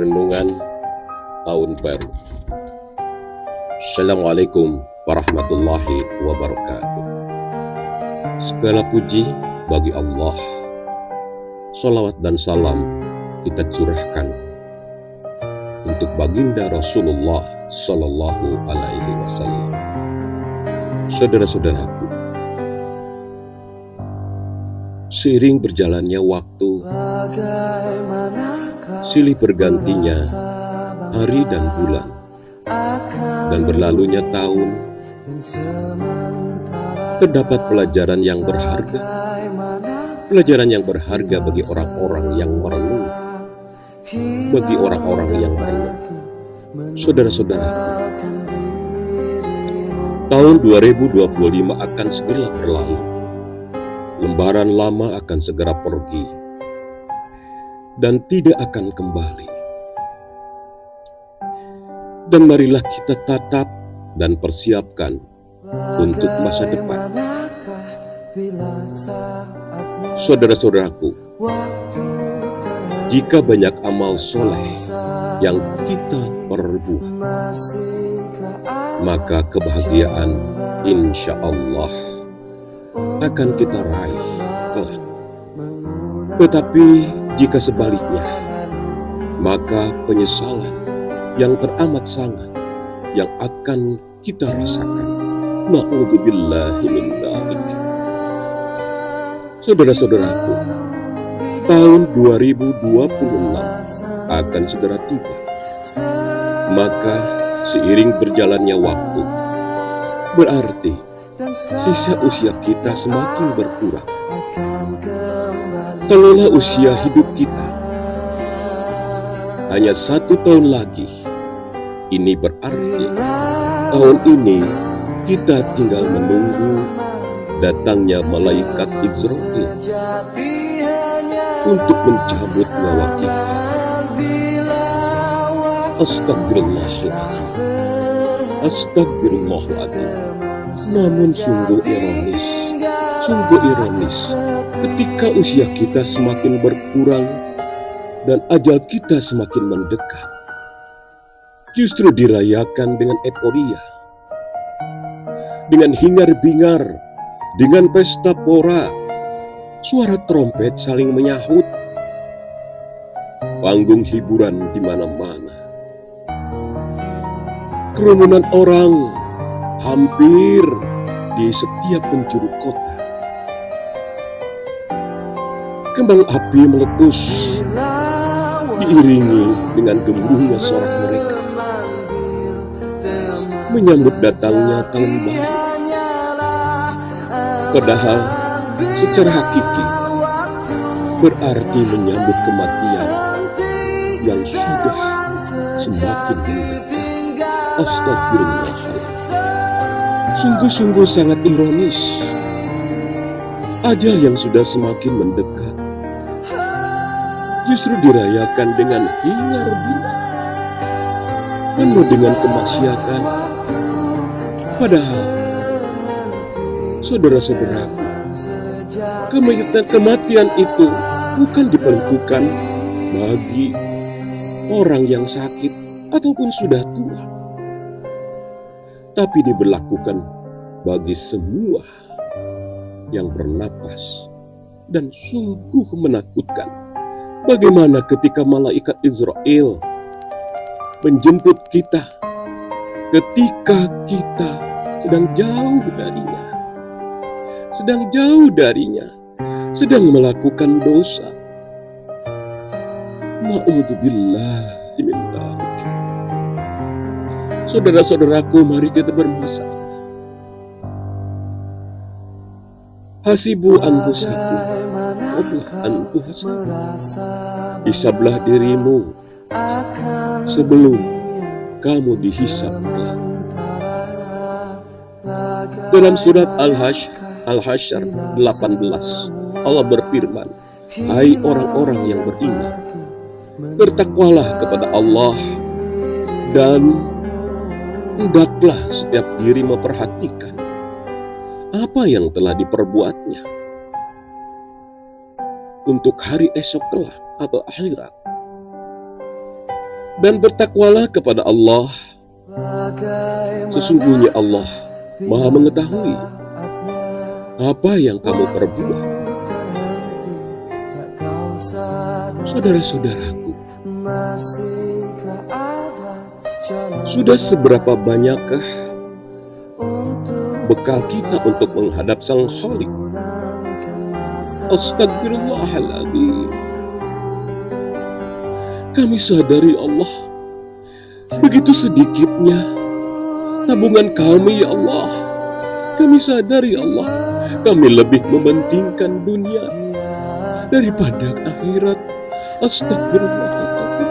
Renungan Tahun Baru. Assalamualaikum warahmatullahi wabarakatuh. Segala puji bagi Allah. Salawat dan salam kita curahkan untuk baginda Rasulullah Sallallahu Alaihi Wasallam. Saudara-saudaraku, seiring berjalannya waktu, silih bergantinya hari dan bulan, dan berlalunya tahun, terdapat pelajaran yang berharga bagi orang-orang yang merenung, Saudara-saudaraku, tahun 2025 akan segera berlalu, lembaran lama akan segera pergi, dan tidak akan kembali. Dan marilah kita tatap dan persiapkan untuk masa depan. Saudara-saudaraku, jika banyak amal soleh yang kita perbuat, maka kebahagiaan insya Allah akan kita raih kelak. Tetapi jika sebaliknya, maka penyesalan yang teramat sangat yang akan kita rasakan. Na'udzubillahi min dzalik. Saudara-saudaraku, tahun 2026 akan segera tiba. Maka seiring berjalannya waktu, berarti sisa usia kita semakin berkurang. Kalaulah usia hidup kita hanya 1 tahun lagi, ini berarti tahun ini kita tinggal menunggu datangnya malaikat Israil untuk mencabut nyawa kita. Astagfirullahaladzim. Namun sungguh ironis ketika usia kita semakin berkurang dan ajal kita semakin mendekat, justru dirayakan dengan euforia, dengan hingar-bingar, dengan pesta pora, suara trompet saling menyahut, panggung hiburan di mana-mana, kerumunan orang hampir di setiap penjuru kota. Kembang api meletus diiringi dengan gemuruhnya sorak mereka menyambut datangnya tahun baru. Padahal secara hakiki berarti menyambut kematian yang sudah semakin mendekat. Astagfirullahaladzim. Sungguh-sungguh sangat ironis. Ajal yang sudah semakin mendekat justru dirayakan dengan hingar-bingar, penuh dengan kemaksiatan. Padahal, saudara-saudaraku, kematian itu bukan diperuntukkan bagi orang yang sakit ataupun sudah tua, tapi diberlakukan bagi semua yang bernapas. Dan sungguh menakutkan bagaimana ketika malaikat Israel menjemput kita ketika kita sedang jauh darinya, sedang melakukan dosa. Na'udzubillahi min dzalik. Saudara-saudaraku, mari kita bermasalah. Hasibu anfusakum qabla an tuhasabu. Hisablah dirimu sebelum kamu dihisab kelak. Dalam surat Al-Hasyr 18, Allah berfirman, "Hai orang-orang yang beriman, bertakwalah kepada Allah dan hendaklah setiap diri memperhatikan apa yang telah diperbuatnya untuk hari esok kelak atau akhirat. dan bertakwalah kepada Allah. Sesungguhnya Allah Maha mengetahui apa yang kamu perbuat. Saudara-saudaraku, sudah seberapa banyakkah bekal kita untuk menghadap Sang Khalik? Astagfirullahaladzim. Kami sadari Allah, begitu sedikitnya tabungan kami, ya Allah. Kami sadari Allah, kami lebih mementingkan dunia daripada akhirat. Astagfirullahaladzim.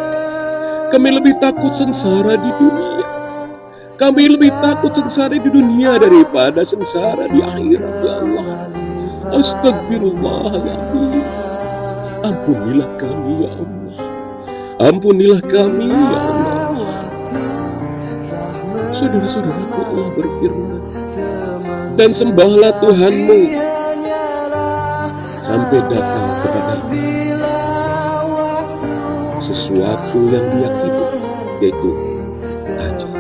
Kami lebih takut sengsara di dunia. Kami lebih takut sengsara di dunia daripada sengsara di akhirat, ya Allah. Astagfirullahaladzim. Ampunilah kami, ya Allah. Ampunilah kami, ya Allah. Saudara-saudaraku, Allah berfirman, dan sembahlah Tuhanmu sampai datang kepadamu sesuatu yang diyakini, yaitu ajal.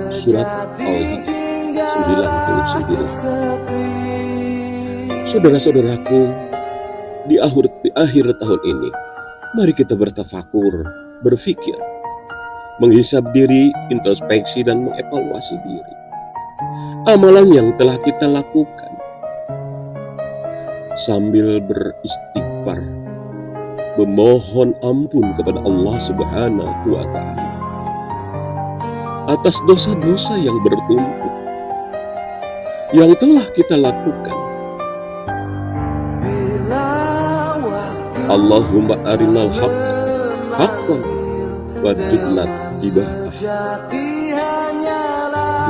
Surat Al-Hijr 99. Saudara-saudaraku, di akhir tahun ini, mari kita bertafakur, berfikir, menghisab diri, introspeksi, dan mengevaluasi diri. Amalan yang telah kita lakukan sambil beristighfar, memohon ampun kepada Allah Subhanahu wa Ta'ala atas dosa-dosa yang bertumpuk yang telah kita lakukan. Allahumma arinal haqqa haqqan warzuqna ittiba'ah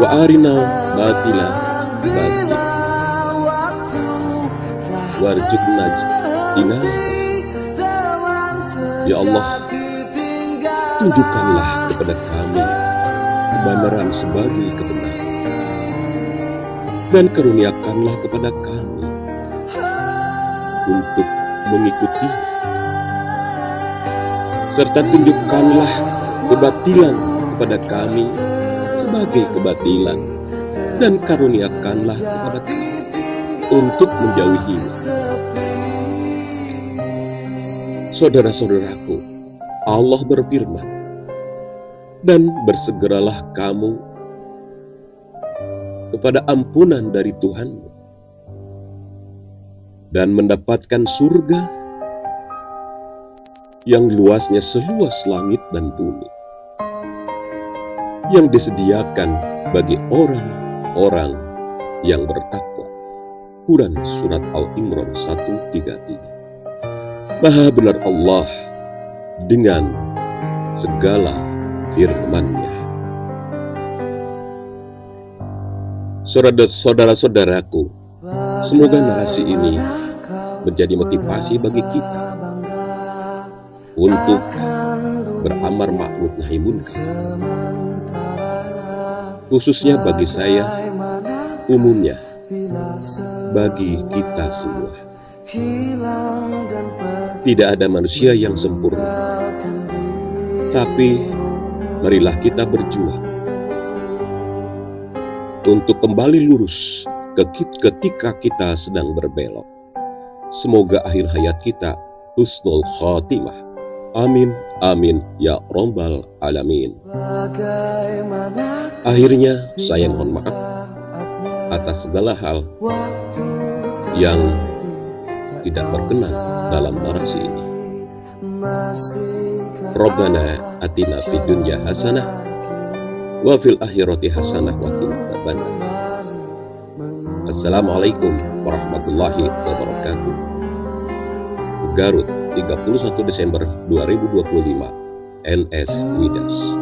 wa arinal batila batil warzuqna ijtinabah. Ya Allah, tunjukkanlah kepada kami kebenaran sebagai kebenaran, dan karuniakanlah kepada kami untuk mengikutinya, serta tunjukkanlah kebatilan kepada kami sebagai kebatilan, dan karuniakanlah kepada kami untuk menjauhinya. Saudara-saudaraku, Allah berfirman, dan bersegeralah kamu kepada ampunan dari Tuhanmu dan mendapatkan surga yang luasnya seluas langit dan bumi, yang disediakan bagi orang-orang yang bertakwa. Quran Surat Al-Imran 133. Maha benar Allah dengan segala firman-Nya. Saudara-saudaraku, semoga narasi ini menjadi motivasi bagi kita untuk beramar ma'ruf nahi munkar, khususnya bagi saya, umumnya bagi kita semua. Tidak ada manusia yang sempurna, tapi marilah kita berjuang untuk kembali lurus ketika kita sedang berbelok. Semoga akhir hayat kita husnul khatimah. Amin, amin, ya rabbal alamin. Akhirnya saya mohon maaf atas segala hal yang tidak berkenan dalam narasi ini. Rabbana atina fid dunya hasanah wa fil akhirati hasanah wa qina adzabannar. Assalamualaikum warahmatullahi wabarakatuh. Garut, 31 Desember 2025, NS Widas.